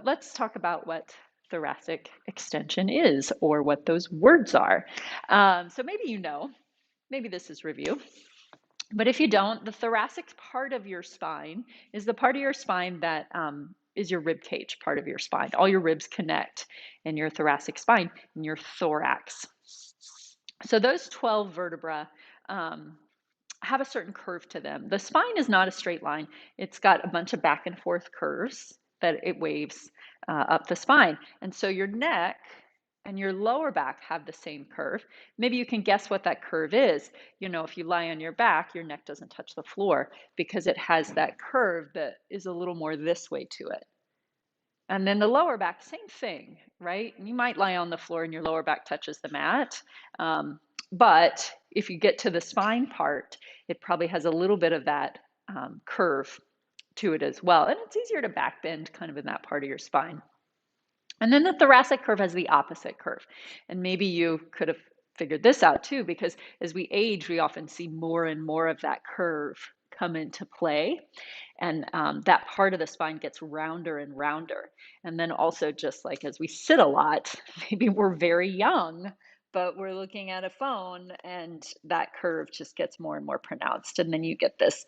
But let's talk about what thoracic extension is or what those words are. So maybe you know, maybe this is review. But if you don't, the thoracic part of your spine is the part of your spine that is your rib cage part of your spine. All your ribs connect in your thoracic spine, in your thorax. So those 12 vertebrae have a certain curve to them. The spine is not a straight line. It's got a bunch of back and forth curves that it waves up the spine. And so your neck and your lower back have the same curve. Maybe you can guess what that curve is. You know, if you lie on your back, your neck doesn't touch the floor because it has that curve that is a little more this way to it. And then the lower back, same thing, right? You might lie on the floor and your lower back touches the mat. But if you get to the spine part, it probably has a little bit of that curve to it as well. And it's easier to back bend kind of in that part of your spine. And then the thoracic curve has the opposite curve. And maybe you could have figured this out too, because as we age, we often see more and more of that curve come into play. And that part of the spine gets rounder and rounder. And then also, just like as we sit a lot, maybe we're very young, but we're looking at a phone and that curve just gets more and more pronounced. And then you get this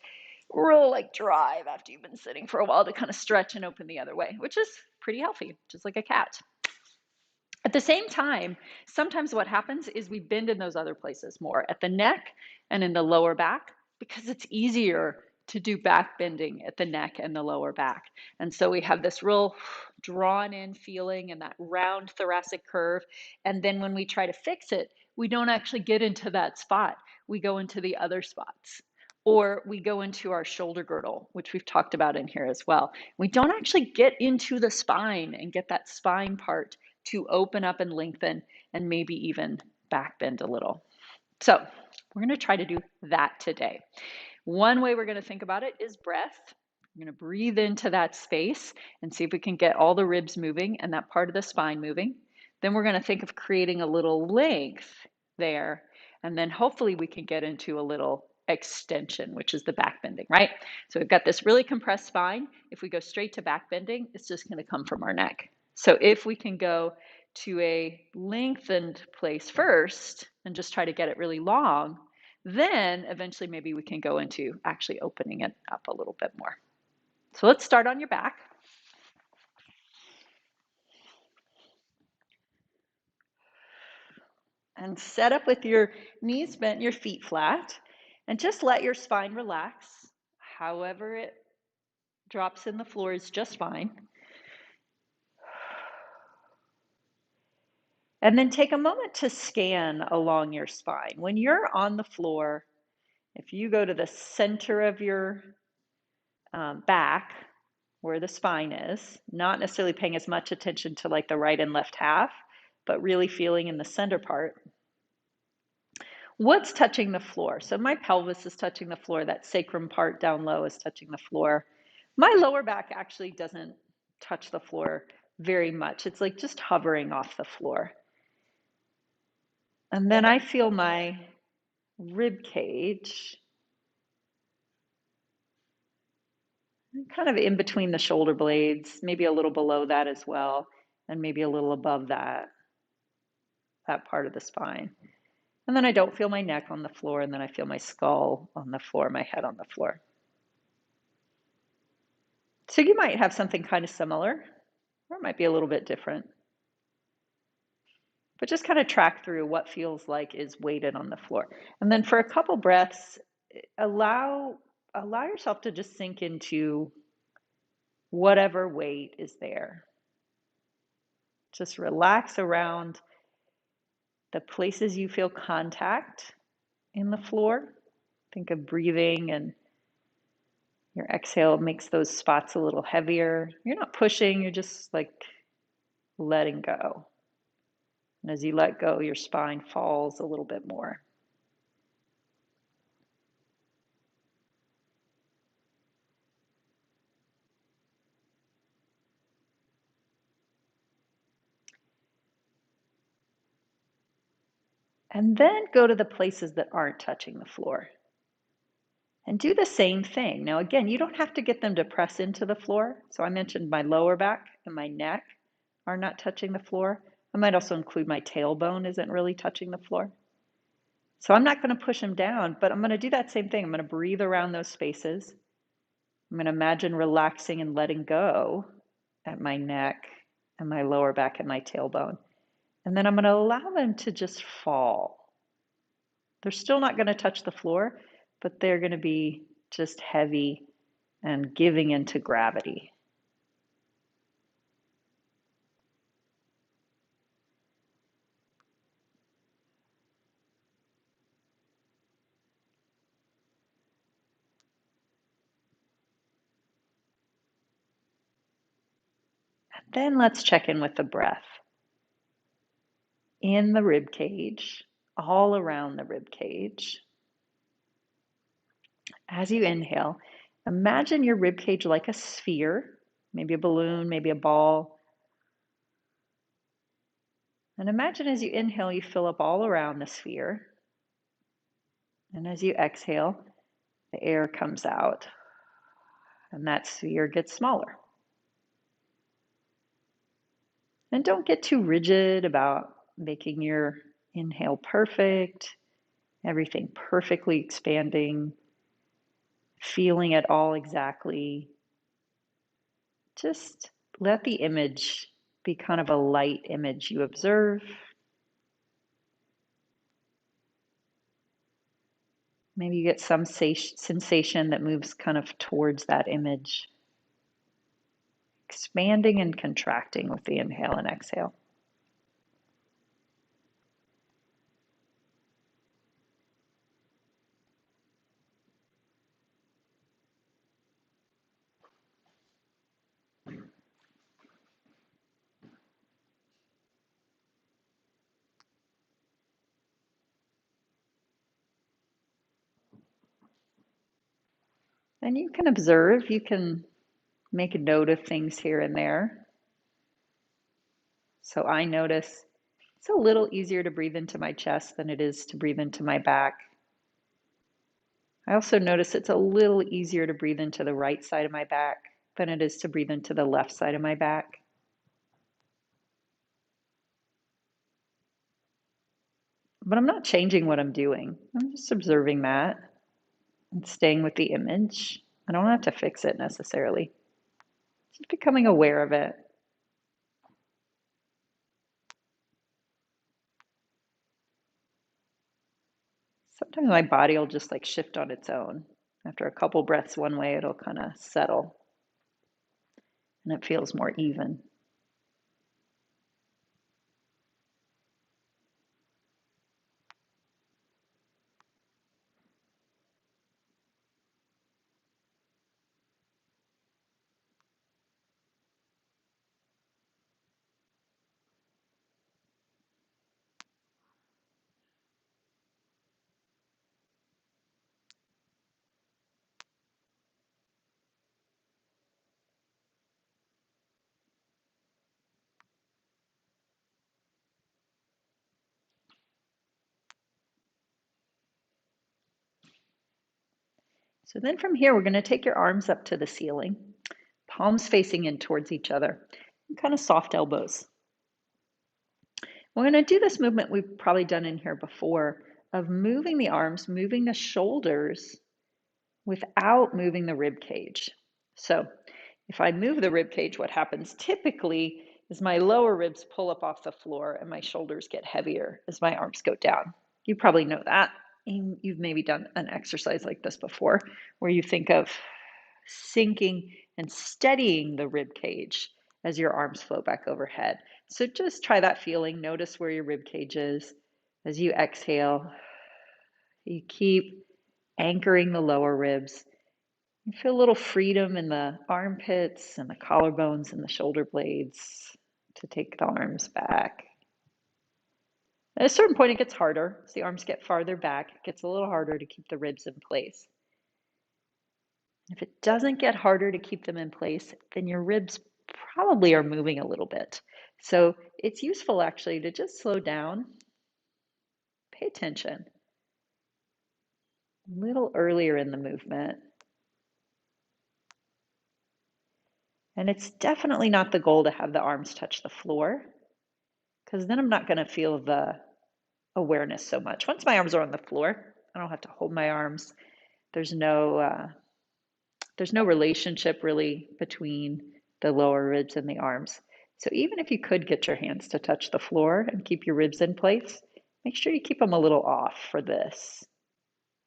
real like drive after you've been sitting for a while to kind of stretch and open the other way, which is pretty healthy, just like a cat. At the same time, sometimes what happens is we bend in those other places more, at the neck and in the lower back, because it's easier to do back bending at the neck and the lower back. And so we have this real drawn in feeling and that round thoracic curve. And then when we try to fix it, we don't actually get into that spot. We go into the other spots. Or we go into our shoulder girdle, which we've talked about in here as well. We don't actually get into the spine and get that spine part to open up and lengthen and maybe even back bend a little. So we're going to try to do that today. One way we're going to think about it is breath. We're going to breathe into that space and see if we can get all the ribs moving and that part of the spine moving. Then we're going to think of creating a little length there. And then hopefully we can get into a little extension, which is the back bending, right? So we've got this really compressed spine. If we go straight to back bending, it's just going to come from our neck. So if we can go to a lengthened place first and just try to get it really long, then eventually maybe we can go into actually opening it up a little bit more. So let's start on your back. And set up with your knees bent, your feet flat, and just let your spine relax. However it drops in the floor is just fine. And then take a moment to scan along your spine. When you're on the floor, if you go to the center of your back, where the spine is, not necessarily paying as much attention to like the right and left half, but really feeling in the center part, what's touching the floor? So my pelvis is touching the floor, that sacrum part down low is touching the floor. My lower back actually doesn't touch the floor very much. It's like just hovering off the floor. And then I feel my rib cage kind of in between the shoulder blades, maybe a little below that as well, and maybe a little above that part of the spine. And then I don't feel my neck on the floor, and then I feel my skull on the floor, my head on the floor. So you might have something kind of similar, or it might be a little bit different. But just kind of track through what feels like is weighted on the floor. And then for a couple breaths, allow yourself to just sink into whatever weight is there. Just relax around the places you feel contact in the floor. Think of breathing, and your exhale makes those spots a little heavier. You're not pushing, you're just like letting go. And as you let go, your spine falls a little bit more. And then go to the places that aren't touching the floor. And do the same thing. Now, again, you don't have to get them to press into the floor. So I mentioned my lower back and my neck are not touching the floor. I might also include my tailbone isn't really touching the floor. So I'm not going to push them down, but I'm going to do that same thing. I'm going to breathe around those spaces. I'm going to imagine relaxing and letting go at my neck and my lower back and my tailbone. And then I'm going to allow them to just fall. They're still not going to touch the floor, but they're going to be just heavy and giving into gravity. And then let's check in with the breath. In the rib cage, all around the rib cage. As you inhale, imagine your rib cage like a sphere, maybe a balloon, maybe a ball. And imagine as you inhale, you fill up all around the sphere. And as you exhale, the air comes out and that sphere gets smaller. And don't get too rigid about making your inhale perfect, everything perfectly expanding, feeling it all exactly. Just let the image be kind of a light image you observe. Maybe you get some sensation that moves kind of towards that image, expanding and contracting with the inhale and exhale. And you can observe, you can make a note of things here and there. So I notice it's a little easier to breathe into my chest than it is to breathe into my back. I also notice it's a little easier to breathe into the right side of my back than it is to breathe into the left side of my back. But I'm not changing what I'm doing. I'm just observing that and staying with the image. I don't have to fix it necessarily. Just becoming aware of it. Sometimes my body will just like shift on its own. After a couple breaths one way, it'll kind of settle and it feels more even. So then from here, we're going to take your arms up to the ceiling, palms facing in towards each other, and kind of soft elbows. We're going to do this movement we've probably done in here before of moving the arms, moving the shoulders without moving the rib cage. So if I move the rib cage, what happens typically is my lower ribs pull up off the floor and my shoulders get heavier as my arms go down. You probably know that. You've maybe done an exercise like this before where you think of sinking and steadying the rib cage as your arms float back overhead. So just try that feeling. Notice where your rib cage is. As you exhale, you keep anchoring the lower ribs. You feel a little freedom in the armpits and the collarbones and the shoulder blades to take the arms back. At a certain point, it gets harder. As the arms get farther back, it gets a little harder to keep the ribs in place. If it doesn't get harder to keep them in place, then your ribs probably are moving a little bit. So it's useful actually to just slow down, pay attention. a little earlier in the movement. And it's definitely not the goal to have the arms touch the floor, because then I'm not going to feel the awareness so much. Once my arms are on the floor, I don't have to hold my arms. There's no relationship really between the lower ribs and the arms. So even if you could get your hands to touch the floor and keep your ribs in place, make sure you keep them a little off for this.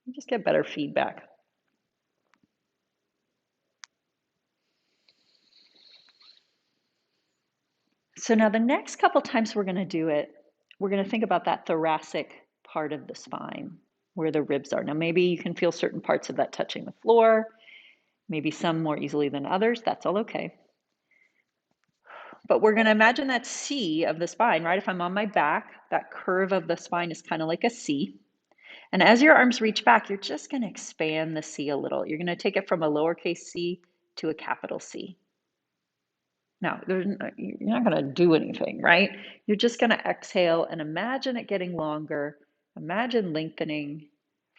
You just get better feedback. So now the next couple times we're going to do it, we're going to think about that thoracic part of the spine where the ribs are. Now maybe you can feel certain parts of that touching the floor, maybe some more easily than others. That's all okay. But we're going to imagine that C of the spine, right? If I'm on my back, that curve of the spine is kind of like a C. And as your arms reach back, you're just going to expand the C a little. You're going to take it from a lowercase c to a capital C. Now, you're not going to do anything, right? You're just going to exhale and imagine it getting longer. Imagine lengthening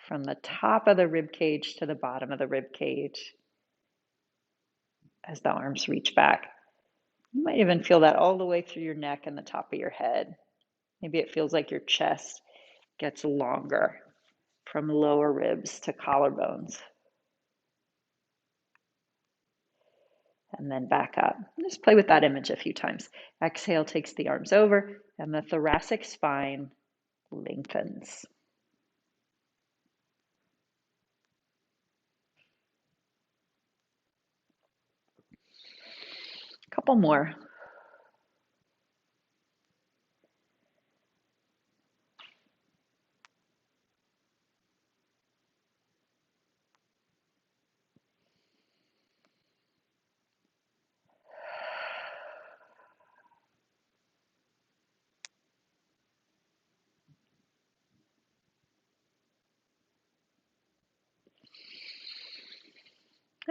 from the top of the rib cage to the bottom of the rib cage as the arms reach back. You might even feel that all the way through your neck and the top of your head. Maybe it feels like your chest gets longer from lower ribs to collarbones. And then back up. Just play with that image a few times. Exhale takes the arms over, and the thoracic spine lengthens. A couple more.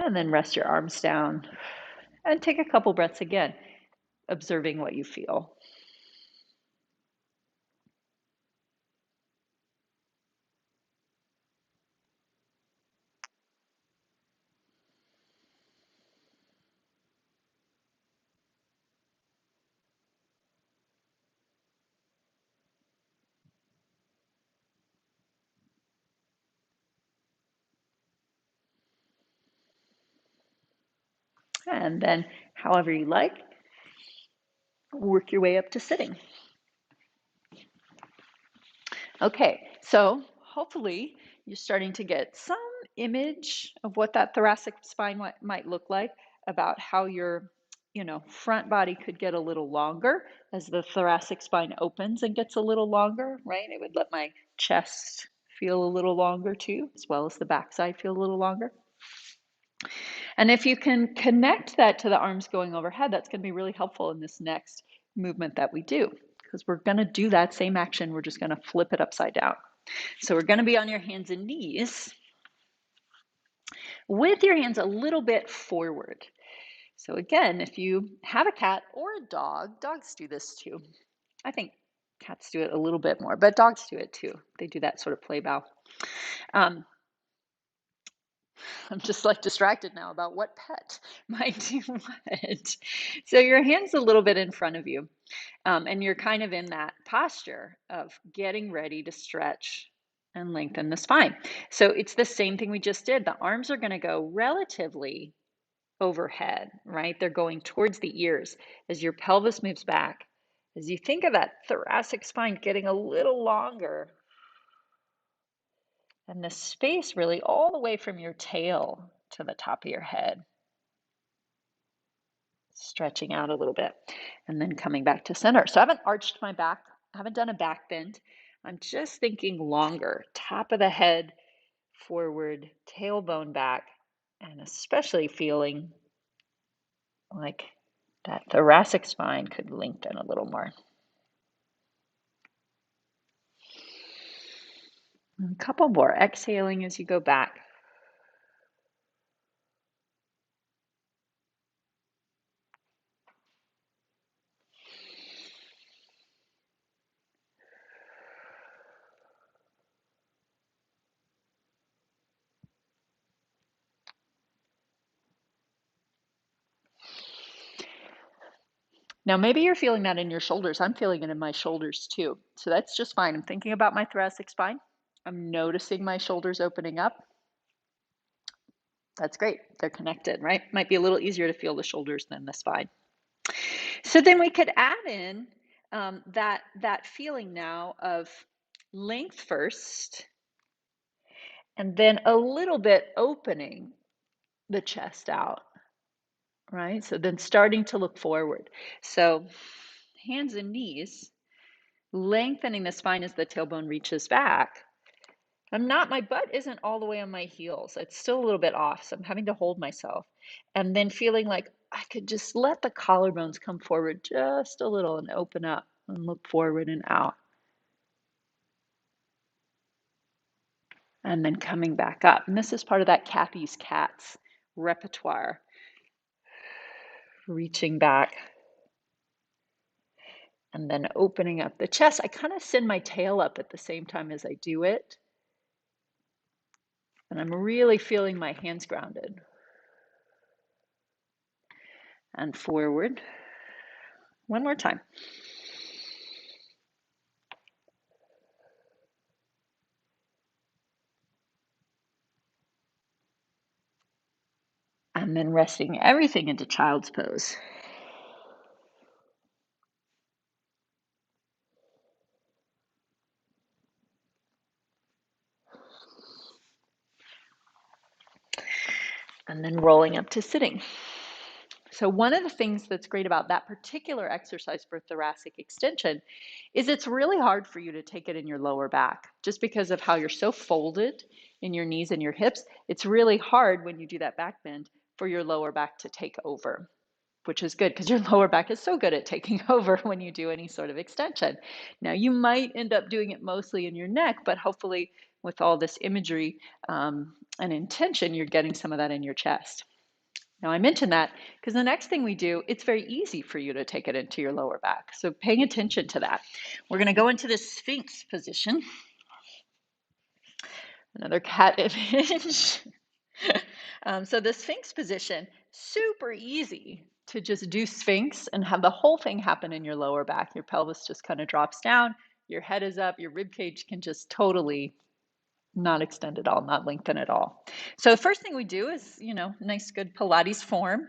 And then rest your arms down and take a couple breaths again, observing what you feel. And then, however you like, work your way up to sitting. Okay, so hopefully you're starting to get some image of what that thoracic spine might look like, about how your front body could get a little longer as the thoracic spine opens and gets a little longer, right? It would let my chest feel a little longer too, as well as the backside feel a little longer. And if you can connect that to the arms going overhead, that's going to be really helpful in this next movement that we do, because we're going to do that same action. We're just going to flip it upside down. So we're going to be on your hands and knees with your hands a little bit forward. So again, if you have a cat or a dog, dogs do this too. I think cats do it a little bit more, but dogs do it too. They do that sort of play bow. I'm just like distracted now about what pet might do what. So your hand's a little bit in front of you, and you're kind of in that posture of getting ready to stretch and lengthen the spine. So it's the same thing we just did. The arms are going to go relatively overhead, right? They're going towards the ears as your pelvis moves back. As you think of that thoracic spine getting a little longer, and the space really all the way from your tail to the top of your head, stretching out a little bit, and then coming back to center. So I haven't arched my back, I haven't done a back bend. I'm just thinking longer, top of the head forward, tailbone back, and especially feeling like that thoracic spine could lengthen a little more. A couple more, exhaling as you go back. Now, maybe you're feeling that in your shoulders. I'm feeling it in my shoulders too. So that's just fine. I'm thinking about my thoracic spine. I'm noticing my shoulders opening up. That's great. They're connected, right? Might be a little easier to feel the shoulders than the spine. So then we could add in that feeling now of length first, and then a little bit opening the chest out, right? So then starting to look forward. So hands and knees, lengthening the spine as the tailbone reaches back. My butt isn't all the way on my heels. It's still a little bit off, so I'm having to hold myself. And then feeling like I could just let the collarbones come forward just a little and open up and look forward and out. And then coming back up. And this is part of that Kathy's Cats repertoire. Reaching back and then opening up the chest. I kind of send my tail up at the same time as I do it. And I'm really feeling my hands grounded. And forward. One more time. And then resting everything into child's pose. And then rolling up to sitting. So one of the things that's great about that particular exercise for thoracic extension is it's really hard for you to take it in your lower back just because of how you're so folded in your knees and your hips. It's really hard when you do that back bend for your lower back to take over, which is good because your lower back is so good at taking over when you do any sort of extension. Now, you might end up doing it mostly in your neck, but hopefully with all this imagery and intention, you're getting some of that in your chest. Now, I mentioned that because the next thing we do, it's very easy for you to take it into your lower back. So paying attention to that. We're going to go into the Sphinx position. Another cat image. So the Sphinx position, super easy to just do Sphinx and have the whole thing happen in your lower back. Your pelvis just kind of drops down, your head is up, your rib cage can just totally not extend at all, not lengthen at all. So the first thing we do is, nice good Pilates form.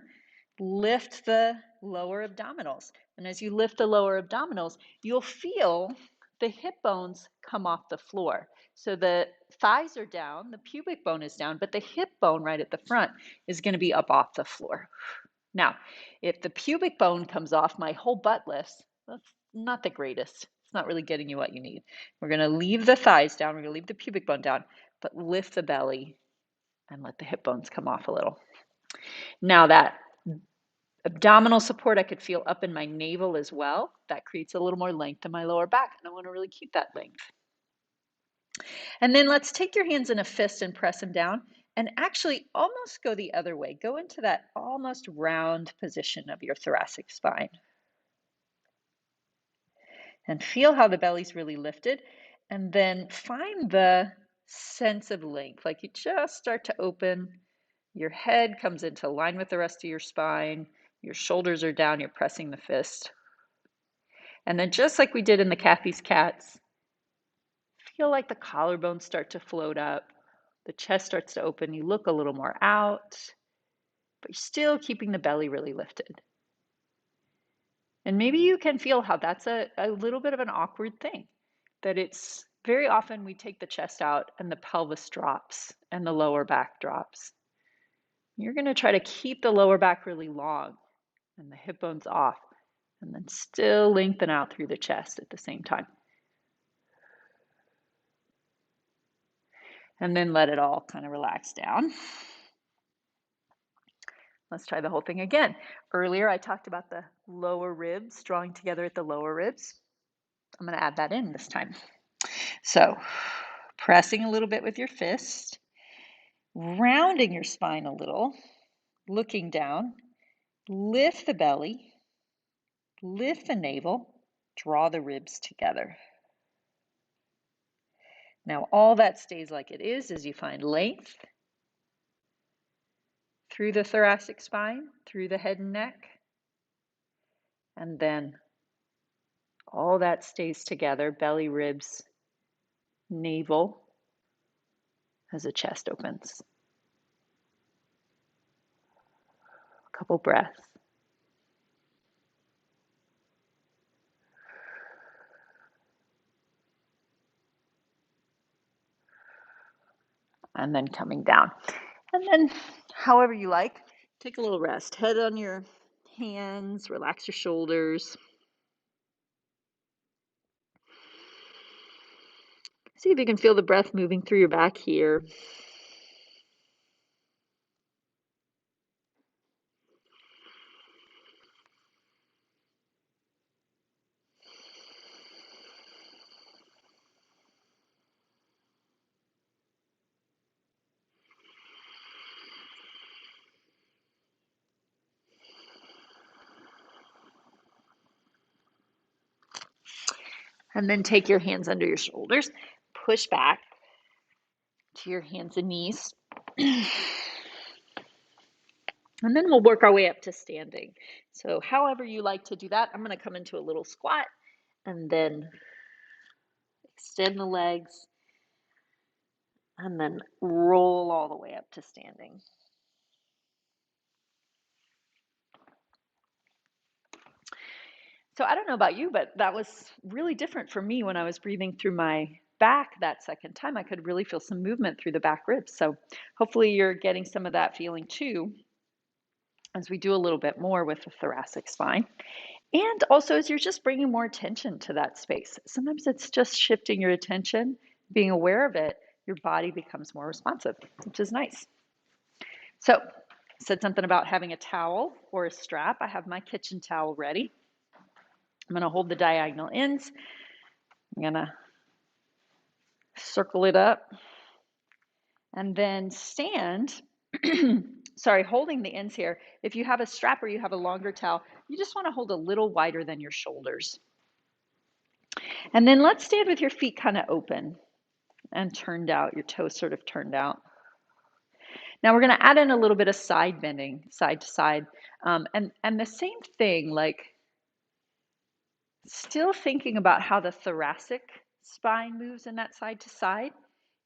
Lift the lower abdominals. And as you lift the lower abdominals, you'll feel the hip bones come off the floor. So the thighs are down, the pubic bone is down, but the hip bone right at the front is going to be up off the floor. Now, if the pubic bone comes off, my whole butt lifts. That's not the greatest. It's not really getting you what you need. We're going to leave the thighs down. We're going to leave the pubic bone down, but lift the belly and let the hip bones come off a little. Now that abdominal support I could feel up in my navel as well. That creates a little more length in my lower back, and I want to really keep that length. And then let's take your hands in a fist and press them down and actually almost go the other way. Go into that almost round position of your thoracic spine. And feel how the belly's really lifted. And then find the sense of length, like you just start to open. Your head comes into line with the rest of your spine. Your shoulders are down, you're pressing the fist. And then just like we did in the Kathy's Cats, feel like the collarbones start to float up. The chest starts to open. You look a little more out, but you're still keeping the belly really lifted. And maybe you can feel how that's a little bit of an awkward thing, that it's very often we take the chest out and the pelvis drops and the lower back drops. You're going to try to keep the lower back really long and the hip bones off, and then still lengthen out through the chest at the same time. And then let it all kind of relax down. Let's try the whole thing again. Earlier, I talked about the lower ribs drawing together at the lower ribs. I'm going to add that in this time. So, pressing a little bit with your fist, rounding your spine a little, looking down, lift the belly, lift the navel, draw the ribs together. Now, all that stays like it is as you find length through the thoracic spine, through the head and neck, And then all that stays together, belly, ribs, navel, as the chest opens. A couple breaths. And then coming down. And then, however you like, take a little rest. Head on your hands, relax your shoulders. See if you can feel the breath moving through your back here. And then take your hands under your shoulders, push back to your hands and knees. And then we'll work our way up to standing. So however you like to do that, I'm going to come into a little squat and then extend the legs and then roll all the way up to standing. So I don't know about you, but that was really different for me when I was breathing through my back that second time. I could really feel some movement through the back ribs. So hopefully you're getting some of that feeling too as we do a little bit more with the thoracic spine. And also as you're just bringing more attention to that space. Sometimes it's just shifting your attention, being aware of it, your body becomes more responsive, which is nice. So I said something about having a towel or a strap. I have my kitchen towel ready. I'm going to hold the diagonal ends. I'm going to circle it up and then stand, sorry, holding the ends here. If you have a strap or you have a longer towel, you just want to hold a little wider than your shoulders. And then let's stand with your feet kind of open and turned out, your toes sort of turned out. Now we're going to add in a little bit of side bending, side to side. And the same thing, like still thinking about how the thoracic spine moves in that side to side.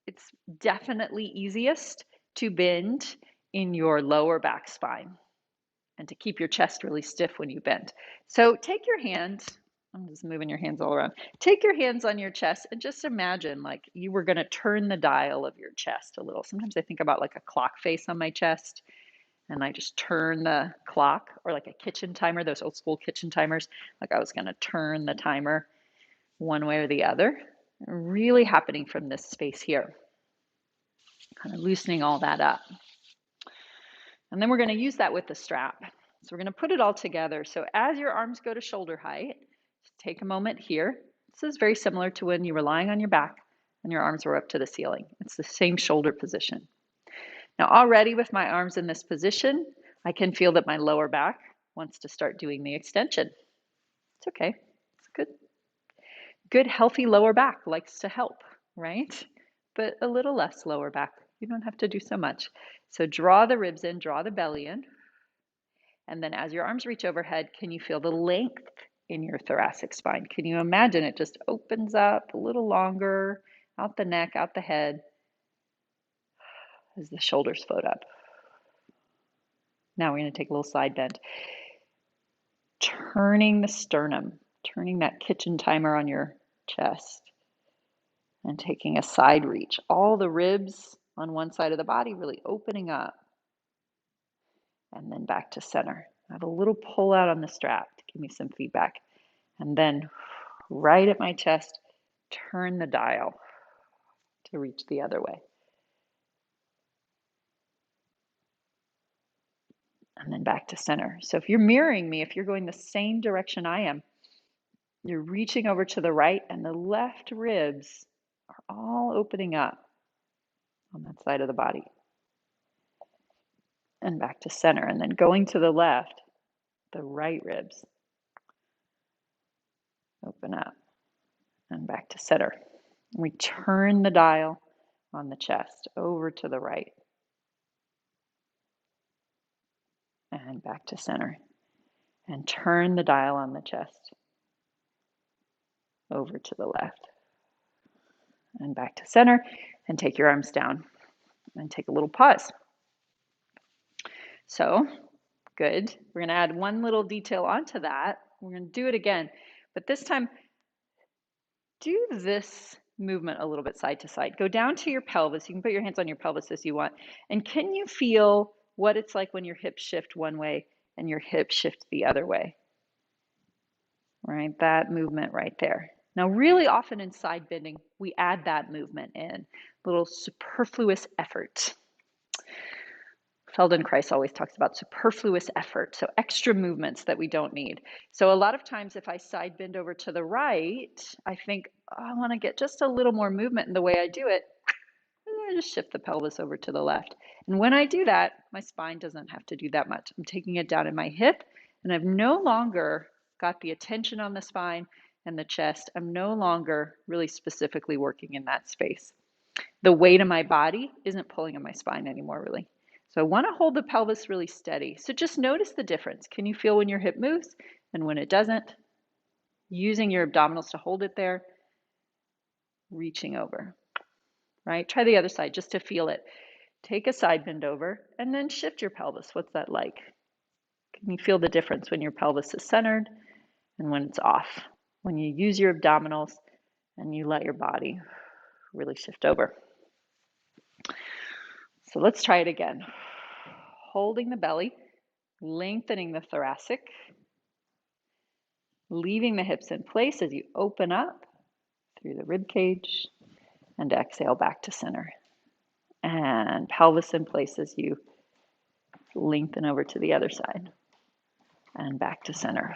It's definitely easiest to bend in your lower back spine and to keep your chest really stiff when you bend. So take your hands, I'm just moving your hands all around. Take your hands on your chest and just imagine like you were going to turn the dial of your chest a little. Sometimes I think about like a clock face on my chest and I just turn the clock, or like a kitchen timer, those old school kitchen timers, like I was going to turn the timer one way or the other. Really happening from this space here. Kind of loosening all that up. And then we're going to use that with the strap. So we're going to put it all together. So as your arms go to shoulder height, take a moment here. This is very similar to when you were lying on your back and your arms were up to the ceiling. It's the same shoulder position. Now already with my arms in this position, I can feel that my lower back wants to start doing the extension. It's okay. It's good. Good, healthy lower back likes to help, right? But a little less lower back. You don't have to do so much. So draw the ribs in, draw the belly in. And then as your arms reach overhead, can you feel the length in your thoracic spine? Can you imagine it just opens up a little longer, out the neck, out the head, as the shoulders float up. Now we're going to take a little side bend. Turning the sternum, turning that kitchen timer on your chest, and taking a side reach. All the ribs on one side of the body really opening up. And then back to center. I have a little pull out on the strap to give me some feedback. And then right at my chest, turn the dial to reach the other way. And then back to center. So if you're mirroring me, if you're going the same direction I am, you're reaching over to the right and the left ribs are all opening up on that side of the body. And back to center. And then going to the left, the right ribs open up and back to center. And we turn the dial on the chest over to the right and back to center. And turn the dial on the chest over to the left and back to center, and take your arms down and take a little pause. So good. We're going to add one little detail onto that. We're going to do it again, but this time do this movement a little bit side to side. Go down to your pelvis. You can put your hands on your pelvis as you want. And can you feel what it's like when your hips shift one way and your hips shift the other way? Right, that movement right there. Now, really often in side bending, we add that movement in, little superfluous effort. Feldenkrais always talks about superfluous effort, so extra movements that we don't need. So a lot of times if I side bend over to the right, I think, oh, I want to get just a little more movement in the way I do it. I just shift the pelvis over to the left. And when I do that, my spine doesn't have to do that much. I'm taking it down in my hip, and I've no longer got the attention on the spine and the chest. I'm no longer really specifically working in that space. The weight of my body isn't pulling on my spine anymore, really. So I want to hold the pelvis really steady. So just notice the difference. Can you feel when your hip moves and when it doesn't? Using your abdominals to hold it there, reaching over, right? Try the other side just to feel it. Take a side bend over and then shift your pelvis. What's that like? Can you feel the difference when your pelvis is centered and when it's off? When you use your abdominals and you let your body really shift over. So let's try it again. Holding the belly, lengthening the thoracic, leaving the hips in place as you open up through the rib cage, and exhale back to center. And pelvis in place as you lengthen over to the other side and back to center.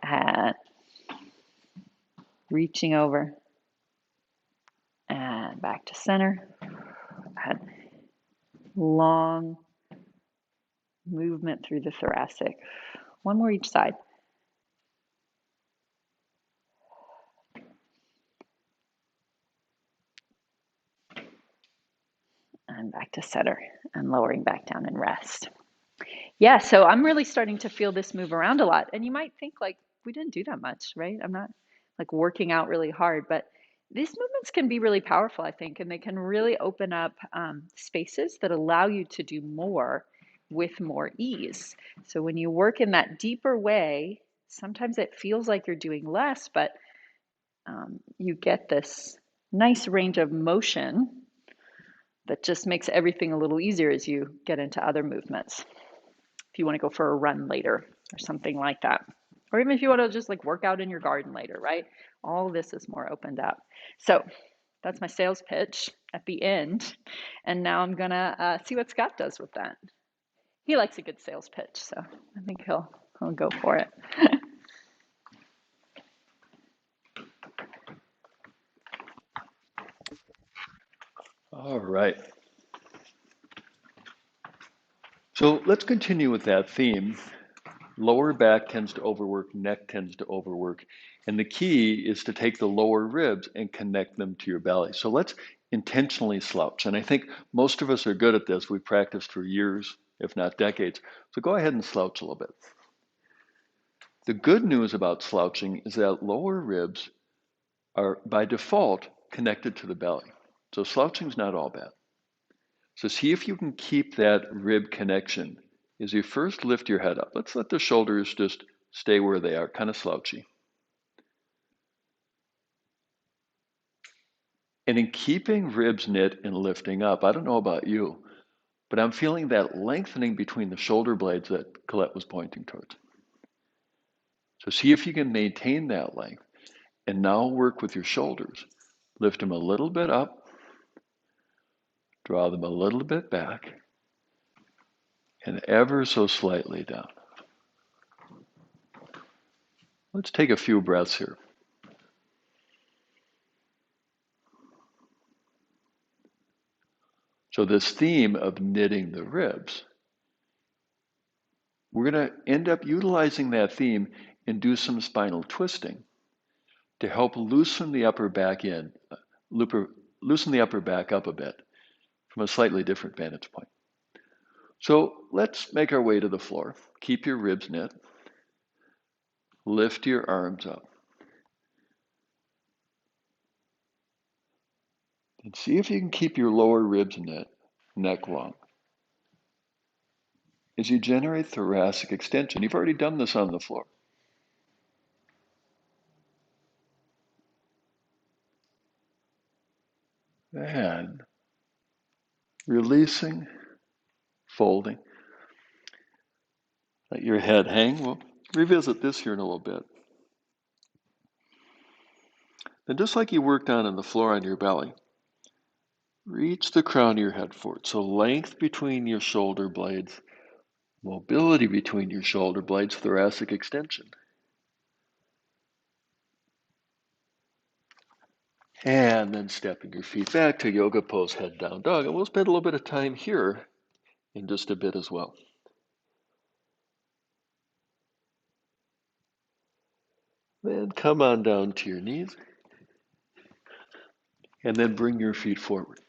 And reaching over and back to center. And long movement through the thoracic. One more each side. And back to center and lowering back down and rest. Yeah, so I'm really starting to feel this move around a lot. And you might think like, we didn't do that much, right? I'm not like working out really hard, but these movements can be really powerful, I think, and they can really open up spaces that allow you to do more with more ease. So when you work in that deeper way, sometimes it feels like you're doing less, but you get this nice range of motion that just makes everything a little easier as you get into other movements. If you want to go for a run later or something like that. Or even if you want to just like work out in your garden later, right? All this is more opened up. So that's my sales pitch at the end. And now I'm gonna see what Scott does with that. He likes a good sales pitch, so I think he'll go for it. All right. So let's continue with that theme. Lower back tends to overwork, neck tends to overwork. And the key is to take the lower ribs and connect them to your belly. So let's intentionally slouch. And I think most of us are good at this. We've practiced for years, if not decades. So go ahead and slouch a little bit. The good news about slouching is that lower ribs are by default connected to the belly. So slouching is not all bad. So see if you can keep that rib connection as you first lift your head up. Let's let the shoulders just stay where they are, kind of slouchy. And in keeping ribs knit and lifting up, I don't know about you, but I'm feeling that lengthening between the shoulder blades that Collette was pointing towards. So see if you can maintain that length. And now work with your shoulders. Lift them a little bit up, draw them a little bit back, and ever so slightly down. Let's take a few breaths here. So this theme of knitting the ribs, we're going to end up utilizing that theme and do some spinal twisting to help loosen the upper back loosen the upper back up a bit from a slightly different vantage point. So let's make our way to the floor. Keep your ribs knit. Lift your arms up. And see if you can keep your lower ribs and neck long. As you generate thoracic extension, you've already done this on the floor. And releasing, folding. Let your head hang. We'll revisit this here in a little bit. Then just like you worked on the floor on your belly, reach the crown of your head forward. So length between your shoulder blades, mobility between your shoulder blades, thoracic extension. And then stepping your feet back to yoga pose, head down dog. And we'll spend a little bit of time here in just a bit as well. Then come on down to your knees. And then bring your feet forward.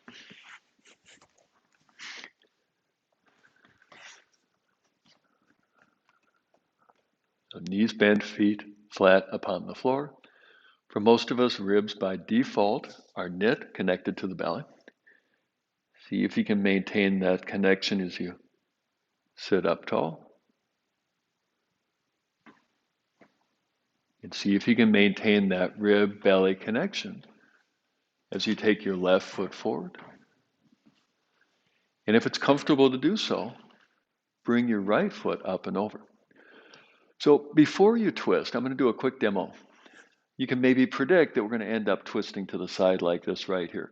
So knees bent, feet flat upon the floor. For most of us, ribs by default are knit, connected to the belly. See if you can maintain that connection as you sit up tall. And see if you can maintain that rib-belly connection as you take your left foot forward. And if it's comfortable to do so, bring your right foot up and over. So before you twist, I'm going to do a quick demo. You can maybe predict that we're going to end up twisting to the side like this right here.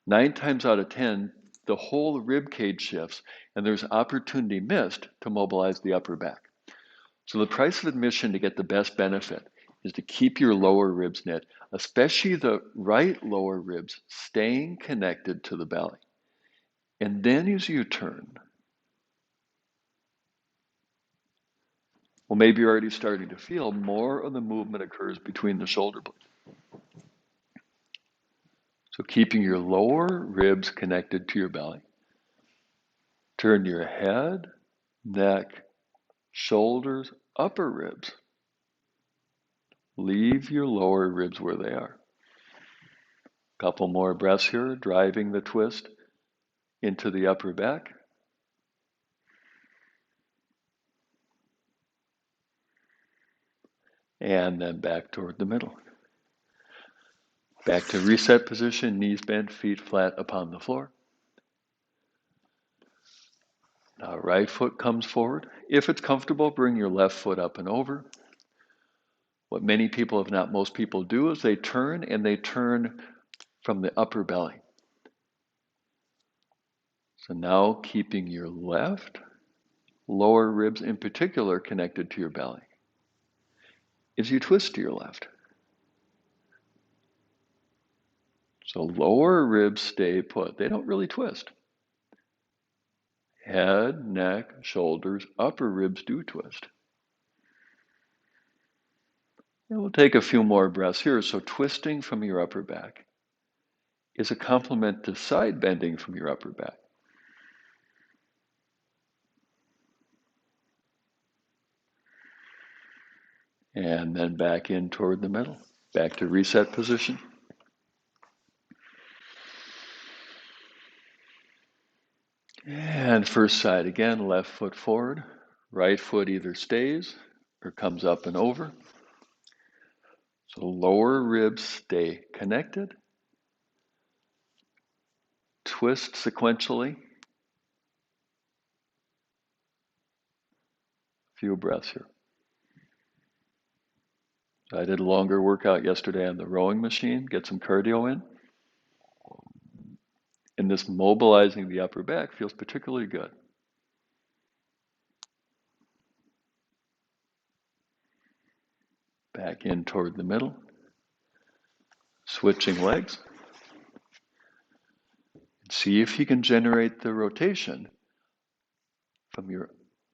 9 times out of 10, the whole rib cage shifts, and there's opportunity missed to mobilize the upper back. So the price of admission to get the best benefit is to keep your lower ribs knit, especially the right lower ribs staying connected to the belly. And then as you turn, well, maybe you're already starting to feel more of the movement occurs between the shoulder blades. So keeping your lower ribs connected to your belly. Turn your head, neck, shoulders, upper ribs. Leave your lower ribs where they are. Couple more breaths here, driving the twist into the upper back. And then back toward the middle. Back to reset position, knees bent, feet flat upon the floor. Now right foot comes forward. If it's comfortable, bring your left foot up and over. What many people, if not most people, do is they turn from the upper belly. So now keeping your left lower ribs in particular connected to your belly. As you twist to your left. So lower ribs stay put. They don't really twist. Head, neck, shoulders, upper ribs do twist. And we'll take a few more breaths here. So twisting from your upper back is a complement to side bending from your upper back. And then back in toward the middle. Back to reset position. And first side again, left foot forward. Right foot either stays or comes up and over. So lower ribs stay connected. Twist sequentially. Few breaths here. I did a longer workout yesterday on the rowing machine, get some cardio in. And this mobilizing the upper back feels particularly good. Back in toward the middle. Switching legs. See if you can generate the rotation from your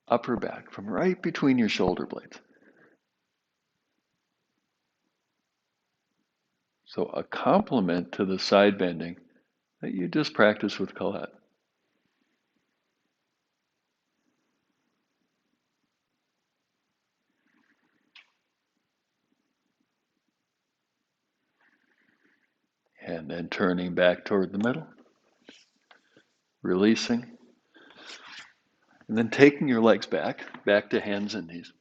upper back, from right between your shoulder blades. So a complement to the side bending that you just practiced with Collette. And then turning back toward the middle, releasing, and then taking your legs back to hands and knees.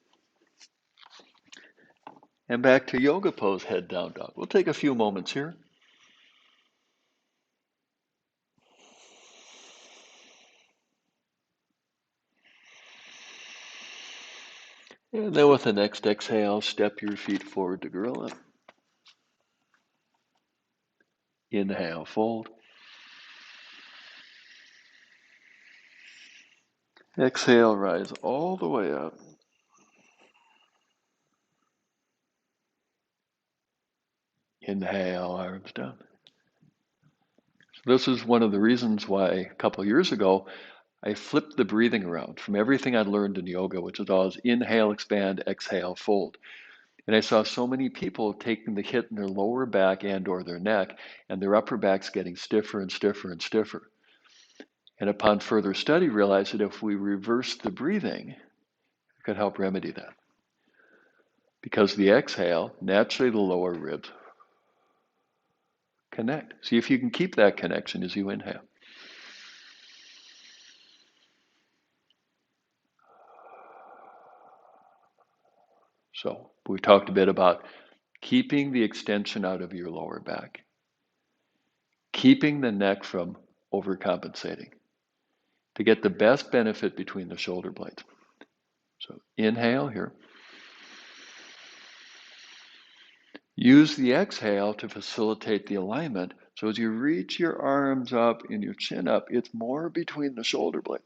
And back to yoga pose, head down dog. We'll take a few moments here. And then with the next exhale, step your feet forward to gorilla. Inhale, fold. Exhale, rise all the way up. Inhale, arms down. So this is one of the reasons why a couple of years ago, I flipped the breathing around from everything I'd learned in yoga, which is always inhale, expand, exhale, fold. And I saw so many people taking the hit in their lower back and or their neck, and their upper back's getting stiffer and stiffer and stiffer. And upon further study, realized that if we reverse the breathing, it could help remedy that. Because the exhale, naturally the lower ribs connect. See if you can keep that connection as you inhale. So we talked a bit about keeping the extension out of your lower back, keeping the neck from overcompensating to get the best benefit between the shoulder blades. So inhale here. Use the exhale to facilitate the alignment. So as you reach your arms up and your chin up, it's more between the shoulder blades.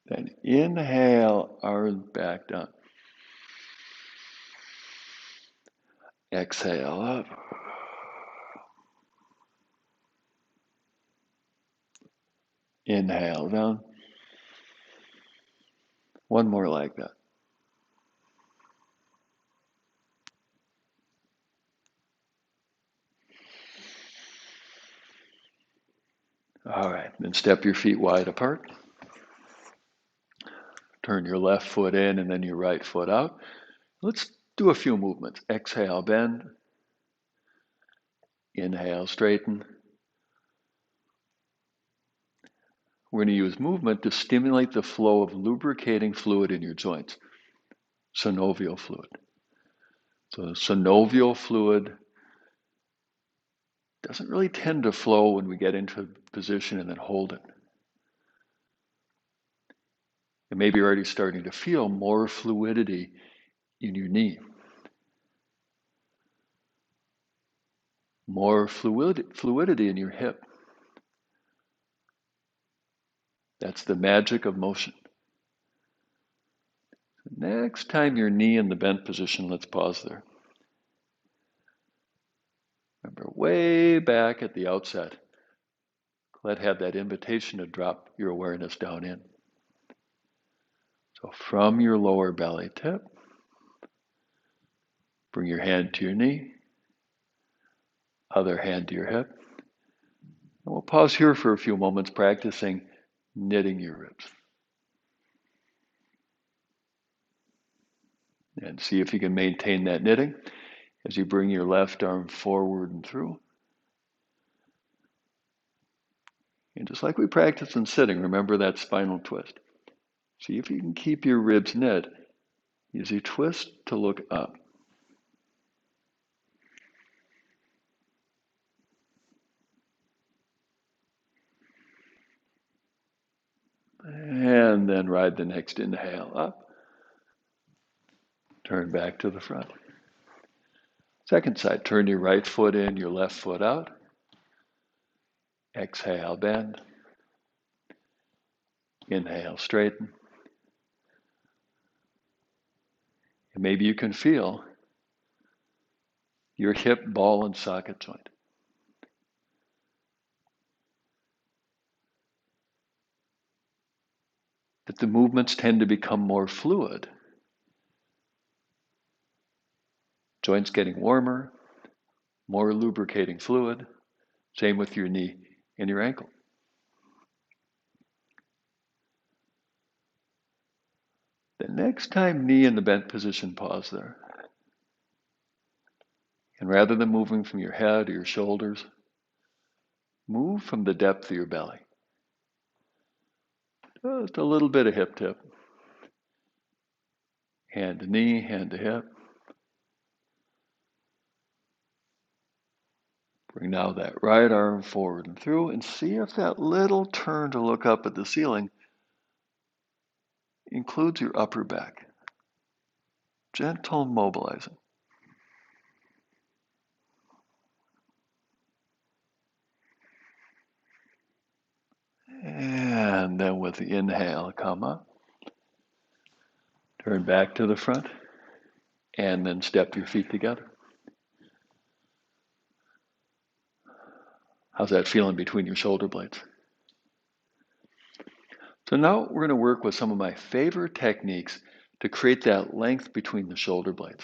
Then inhale, arms back down. Exhale up. Inhale down. One more like that. All right, then step your feet wide apart. Turn your left foot in and then your right foot out. Let's do a few movements. Exhale, bend. Inhale, straighten. We're going to use movement to stimulate the flow of lubricating fluid in your joints, synovial fluid. So synovial fluid doesn't really tend to flow when we get into position and then hold it. And maybe you're already starting to feel more fluidity in your knee, more fluidity in your hip. That's the magic of motion. Next time your knee in the bent position, let's pause there. Remember, way back at the outset, Collette had that invitation to drop your awareness down in. So from your lower belly tip, bring your hand to your knee, other hand to your hip. And we'll pause here for a few moments practicing knitting your ribs. And see if you can maintain that knitting as you bring your left arm forward and through. And just like we practice in sitting, remember that spinal twist. See if you can keep your ribs knit as you twist to look up. And then ride the next inhale up. Turn back to the front. Second side, turn your right foot in, your left foot out. Exhale, bend. Inhale, straighten. And maybe you can feel your hip, ball, and socket joint. That the movements tend to become more fluid. Joints getting warmer, more lubricating fluid. Same with your knee and your ankle. The next time knee in the bent position, pause there. And rather than moving from your head or your shoulders, move from the depth of your belly. Just a little bit of hip tip. Hand to knee, hand to hip. Bring now that right arm forward and through, and see if that little turn to look up at the ceiling includes your upper back. Gentle mobilizing. And then with the inhale, come up. Turn back to the front. And then step your feet together. How's that feeling between your shoulder blades? So now we're going to work with some of my favorite techniques to create that length between the shoulder blades.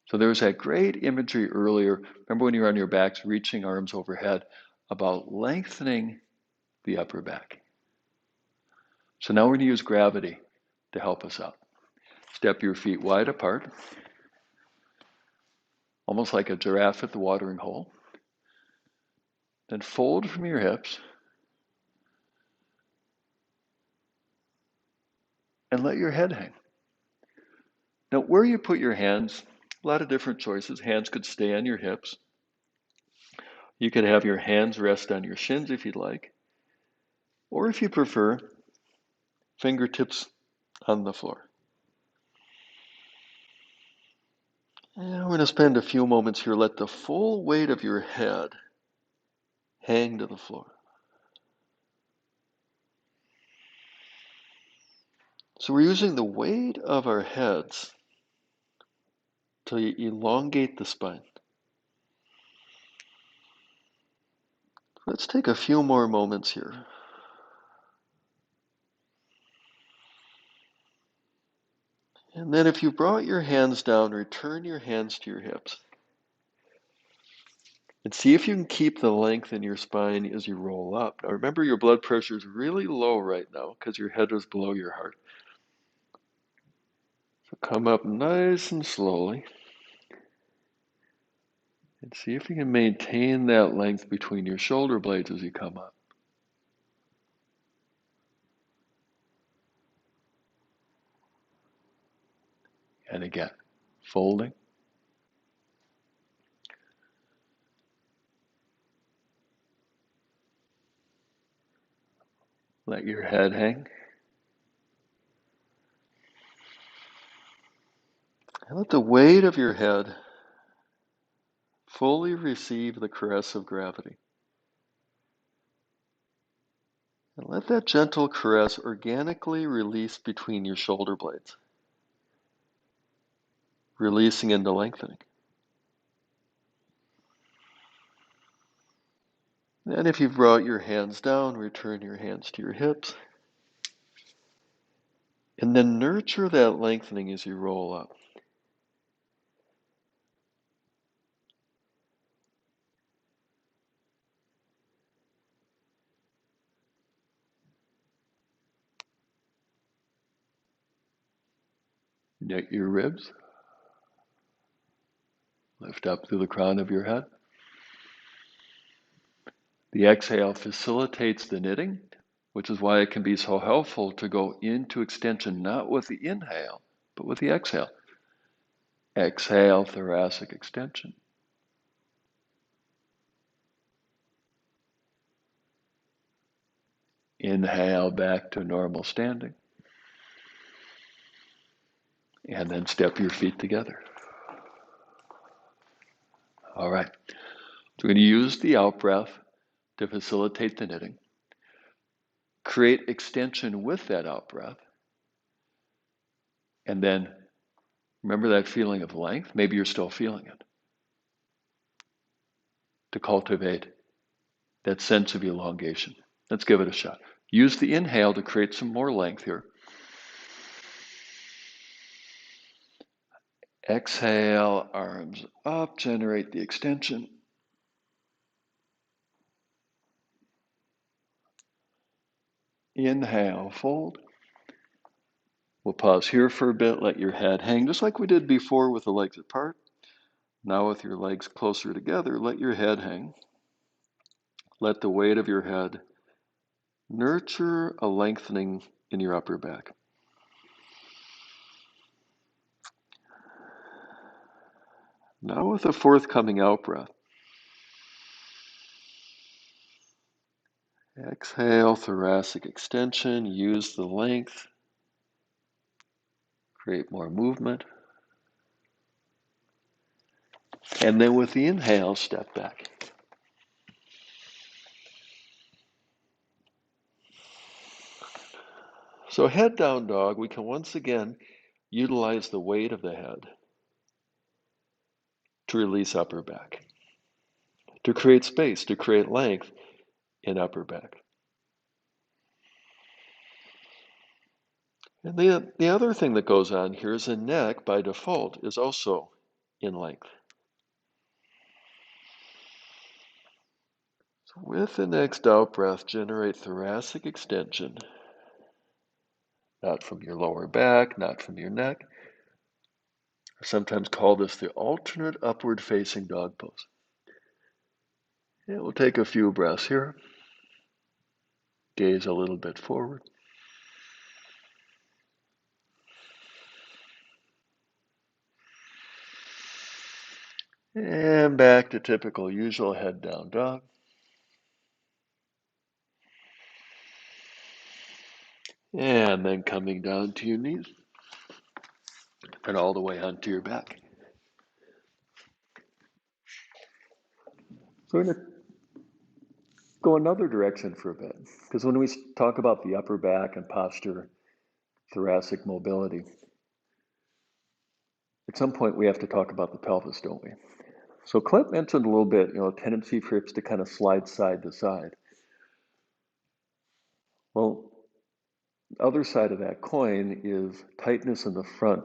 So there was that great imagery earlier. Remember when you were on your backs, reaching arms overhead, about lengthening the upper back. So now we're going to use gravity to help us out. Step your feet wide apart, almost like a giraffe at the watering hole. Then fold from your hips and let your head hang. Now, where you put your hands, a lot of different choices. Hands could stay on your hips. You could have your hands rest on your shins if you'd like. Or if you prefer, fingertips on the floor. And we're going to spend a few moments here. Let the full weight of your head hang to the floor. So we're using the weight of our heads to elongate the spine. Let's take a few more moments here. And then if you brought your hands down, return your hands to your hips. And see if you can keep the length in your spine as you roll up. Now remember, your blood pressure is really low right now because your head is below your heart. So come up nice and slowly. And see if you can maintain that length between your shoulder blades as you come up. And again, folding. Let your head hang. And let the weight of your head fully receive the caress of gravity. And let that gentle caress organically release between your shoulder blades, releasing into lengthening. And if you've brought your hands down, return your hands to your hips. And then nurture that lengthening as you roll up. Knit your ribs. Lift up through the crown of your head. The exhale facilitates the knitting, which is why it can be so helpful to go into extension, not with the inhale, but with the exhale. Exhale, thoracic extension. Inhale back to normal standing. And then step your feet together. All right. So we're going to use the out breath to facilitate the knitting. Create extension with that out breath. And then remember that feeling of length? Maybe you're still feeling it. To cultivate that sense of elongation. Let's give it a shot. Use the inhale to create some more length here. Exhale, arms up, generate the extension. Inhale, fold. We'll pause here for a bit, let your head hang, just like we did before with the legs apart. Now with your legs closer together, let your head hang. Let the weight of your head nurture a lengthening in your upper back. Now with a forthcoming out breath, exhale, thoracic extension, use the length, create more movement. And then with the inhale, step back. So head down dog, we can once again utilize the weight of the head to release upper back, to create space, to create length in upper back. And the other thing that goes on here is the neck, by default, is also in length. So with the next out breath, generate thoracic extension, not from your lower back, not from your neck. I sometimes call this the alternate upward facing dog pose. And we'll take a few breaths here. Gaze a little bit forward. And back to typical usual head down dog. And then coming down to your knees and all the way onto your back. So we're going to go another direction for a bit, because when we talk about the upper back and posture, thoracic mobility, at some point we have to talk about the pelvis, don't we? So Collette mentioned a little bit, a tendency for hips to kind of slide side to side. Well, the other side of that coin is tightness in the front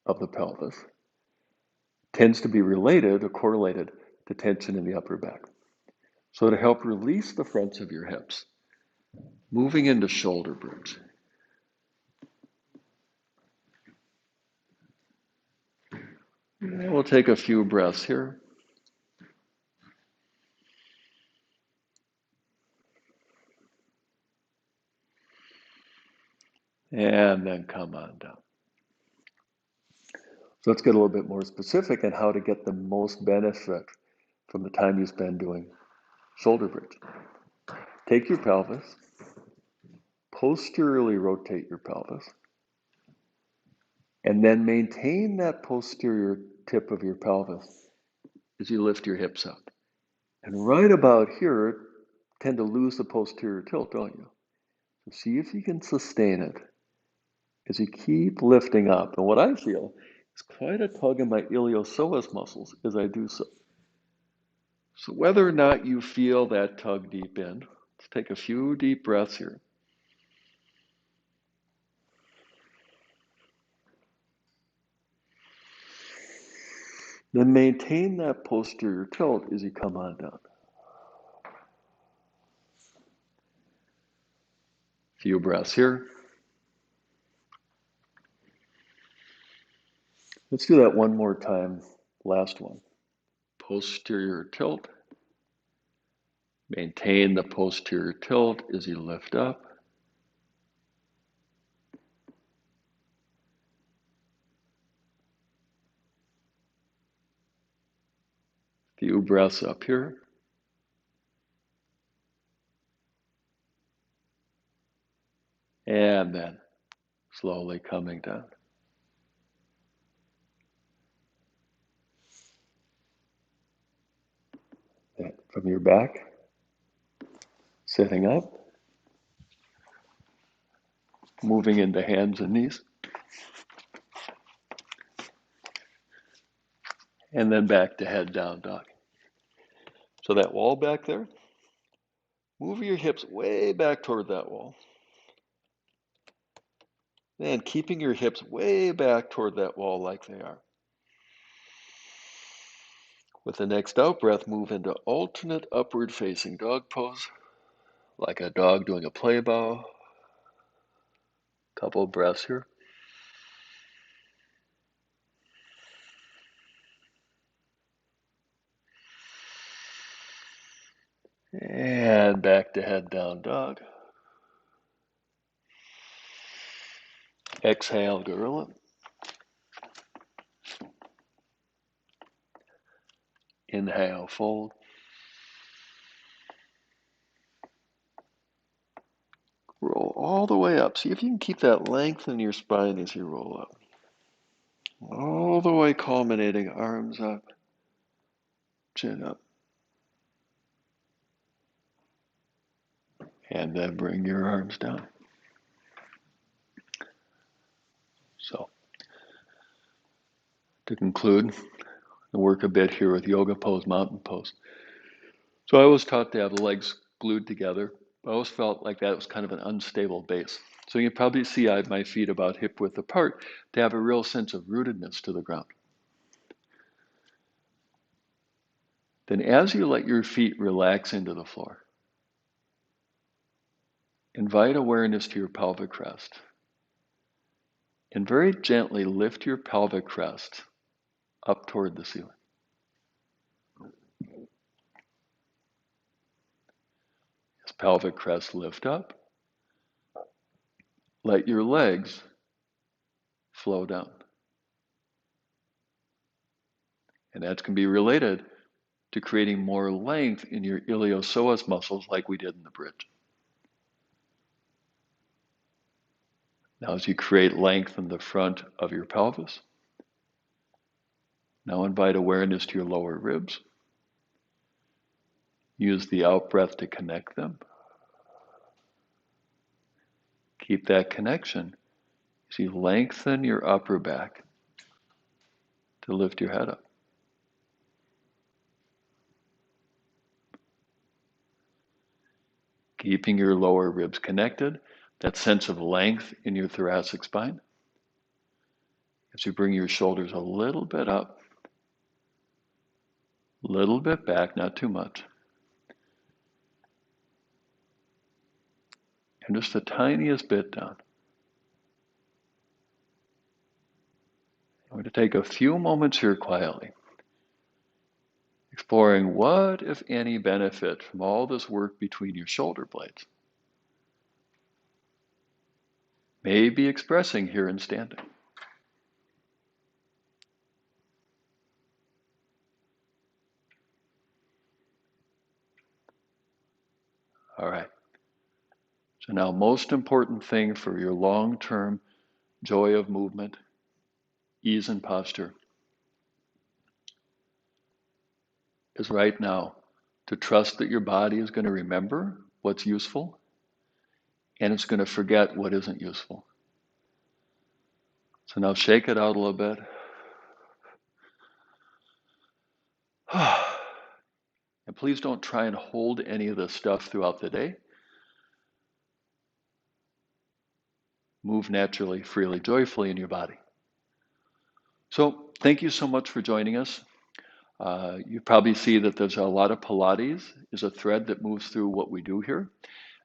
of the pelvis tends to be related or correlated to tension in the upper back. So to help release the fronts of your hips, moving into shoulder bridge. And we'll take a few breaths here. And then come on down. So let's get a little bit more specific on how to get the most benefit from the time you spend doing shoulder bridge. Take your pelvis, posteriorly rotate your pelvis, and then maintain that posterior tip of your pelvis as you lift your hips up. And right about here, tend to lose the posterior tilt, don't you? So see if you can sustain it as you keep lifting up. And what I feel is quite a tug in my iliopsoas muscles as I do so. So whether or not you feel that tug deep in, let's take a few deep breaths here. Then maintain that posterior tilt as you come on down. Few breaths here. Let's do that one more time. Last one. Posterior tilt. Maintain the posterior tilt as you lift up. Few breaths up here. And then slowly coming down. And from your back, sitting up, moving into hands and knees. And then back to head down dog. So that wall back there, move your hips way back toward that wall. And keeping your hips way back toward that wall like they are. With the next out breath, move into alternate upward facing dog pose, like a dog doing a play bow. Couple of breaths here. And back to head down dog. Exhale, gorilla. Inhale, fold. Roll all the way up. See if you can keep that length in your spine as you roll up. All the way culminating, arms up, chin up. And then bring your arms down. So, to conclude, I'll work a bit here with yoga pose, mountain pose. So I was taught to have the legs glued together. I always felt like that was kind of an unstable base. So you can probably see I have my feet about hip width apart to have a real sense of rootedness to the ground. Then as you let your feet relax into the floor, invite awareness to your pelvic crest. And very gently lift your pelvic crest up toward the ceiling. As pelvic crest lift up, let your legs flow down. And that's going to be related to creating more length in your iliopsoas muscles like we did in the bridge. Now as you create length in the front of your pelvis, now invite awareness to your lower ribs. Use the out breath to connect them. Keep that connection as you lengthen your upper back to lift your head up. Keeping your lower ribs connected, that sense of length in your thoracic spine. As you bring your shoulders a little bit up, a little bit back, not too much. And just the tiniest bit down. I'm going to take a few moments here quietly, exploring what, if any, benefit from all this work between your shoulder blades may be expressing here in standing. All right. So now, most important thing for your long-term joy of movement, ease and posture, is right now to trust that your body is going to remember what's useful and it's going to forget what isn't useful. So now shake it out a little bit. And please don't try and hold any of this stuff throughout the day. Move naturally, freely, joyfully in your body. So thank you so much for joining us. You probably see that there's a lot of Pilates is a thread that moves through what we do here.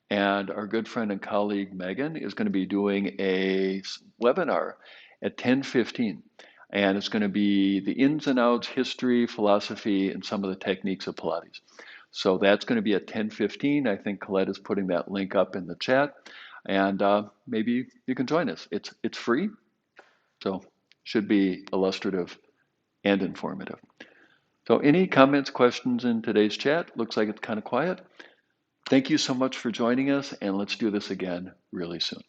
And our good friend and colleague Megan is going to be doing a webinar at 10:15. And it's going to be the ins and outs, history, philosophy, and some of the techniques of Pilates. So that's going to be at 10:15. I think Collette is putting that link up in the chat. And maybe you can join us. It's free, so should be illustrative and informative. So any comments, questions in today's chat? Looks like it's kind of quiet. Thank you so much for joining us, and let's do this again really soon.